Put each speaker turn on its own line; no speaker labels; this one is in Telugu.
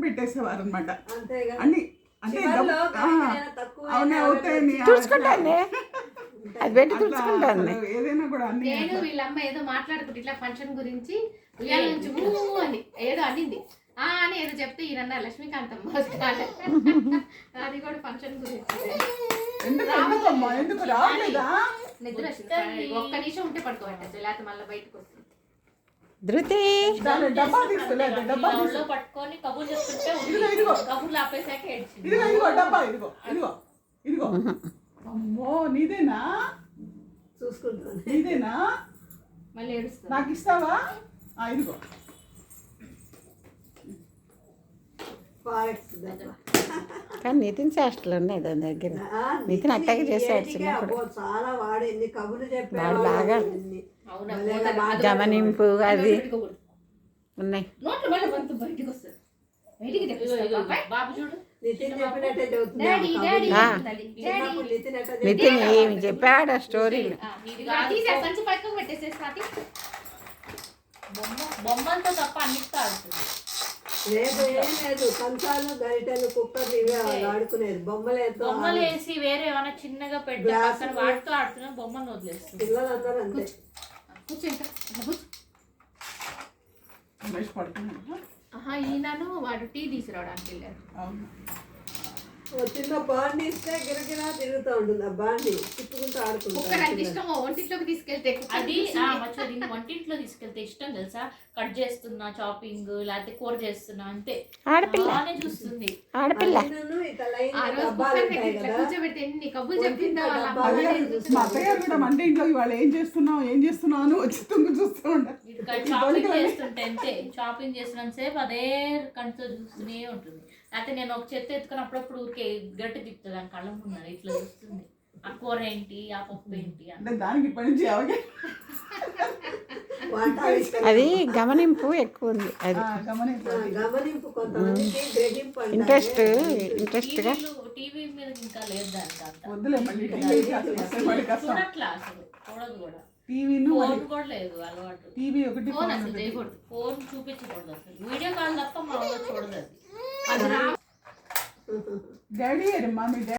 పెట్టేసేవారు అనమాట. అన్ని అంటే అవునే అవుతాయని
తుడుచుకుంటాను, అది పెట్టి తుడుచుకుంటాను.
ఏదైనా కూడా అన్ని
నేను వీళ్ళమ్మ ఏదో మాట్లాడుకుంటే ఇట్లా ఫంక్షన్ గురించి ఉయ్యాల నుంచి అని ఏదో అనింది అని ఏదో చెప్తే ఈయన లక్ష్మీకాంతమ్మ అది కూడా ఫంక్షన్ గురించి.
ఎందుకు రావట్లేదా?
నిద్ర ఒక్క నిమిషం ఉంటే పడుకోబెట్టచ్చు, లేకపోతే మళ్ళీ బయటకు వస్తుంది.
ధృతి
డబ్బా తీసుకోలేదు, డబ్బా
పట్టుకొని కబుర్లు చెప్తుంటే కబుర్లు ఆపేసాక
ఇదిగో డబ్బా, ఇదిగో ఇదిగో ఇదిగో. అమ్మో నీదేనా?
చూసుకుంటాను.
నీదేనా?
మళ్ళీ ఏడుస్తా.
నాకు ఇస్తావా? ఇదిగో.
కానీ నితిన్ చేష్టలు ఉన్నాయి దాని దగ్గర. నితిన్ అట్టాగే చేశాడు చిన్నప్పుడు.
చాలా వాడింది, కబుర్లు చెప్పాడు,
వాడు బాగా గమనింపు అది ఉన్నాయి.
బాబు చూడు
నితిన్ చెప్పినట్టే
నితిన్ ఏమి చెప్పాడు ఆ స్టోరీలు.
బొమ్మలతో తప్ప అన్నిటితో ఆడుతుంది.
లేదు ఏం లేదు, కంచాలు గరిటెలు కుక్కర్లు ఇవే ఆడుకునేది.
బొమ్మలు వేసి వేరే ఏమైనా చిన్నగా పెట్టి వాటితో ఆడుతున్నా, బొమ్మను వదిలేస్తుంది.
పిల్లలందరూ అంతే.
ఈయనను వాడు టీ తీసుకురావడానికి వెళ్ళారు.
చిన్న బాండి ఇస్తే గిరగిరా తిరుగుతూ ఉంటుంది. ఆ బాండి తిప్పుకుంటూ ఆడుకుంటారు.
ఇష్టం ఒంటిట్లోకి తీసుకెళ్తే
అది వంటింట్లో తీసుకెళ్తే ఇష్టం తెలుసా. కట్ చేస్తున్నా, చాపింగ్ లేకపోతే కూర చేస్తున్నా అంతే ఆడపిల్లనే చూస్తుంది.
ఆడపిల్ల
కూర్చోబెడితే ఎన్ని కబుర్లు చెప్పిందా.
మా అత్తగారు కూడా వంట ఇంట్లో ఇవాళ ఏం చేస్తున్నావు అని వచ్చి తుంగు చూస్తూ ఉంటారు.
షాపింగ్ చేస్తుంటే అంతే, షాపింగ్ చేస్తున్నంత సేపు అదే కంటితో చూస్తూనే ఉంటుంది. అయితే నేను ఒక చెత్త ఎత్తుకుని అప్పుడప్పుడు ఊరికే గట్టి తిప్పుతుంది, అని కళ్ళ ముందు ఇట్లా చూస్తుంది. ఆ కూర ఏంటి, ఆ పప్పు ఏంటి
అంటే దానికి ఇప్పటి నుంచి
అది గమనింపు ఎక్కువ ఉంది. అది
గమనింపు కొంతమందికి గ్రహింపు
ఇంట్రెస్ట్గా.
టీవీ మీద ఇంకా లేదు దానికి అంత
చూడట్లా
అసలు, చూడదు కూడా.
ఫోన్
కూడా లేదు అలవాటు.
టీవీ ఒకటి
అసలు చేయకూడదు, ఫోన్ చూపించకూడదు అసలు. వీడియో కాల్ తప్ప మా చూడదు అది.
Daddy mummy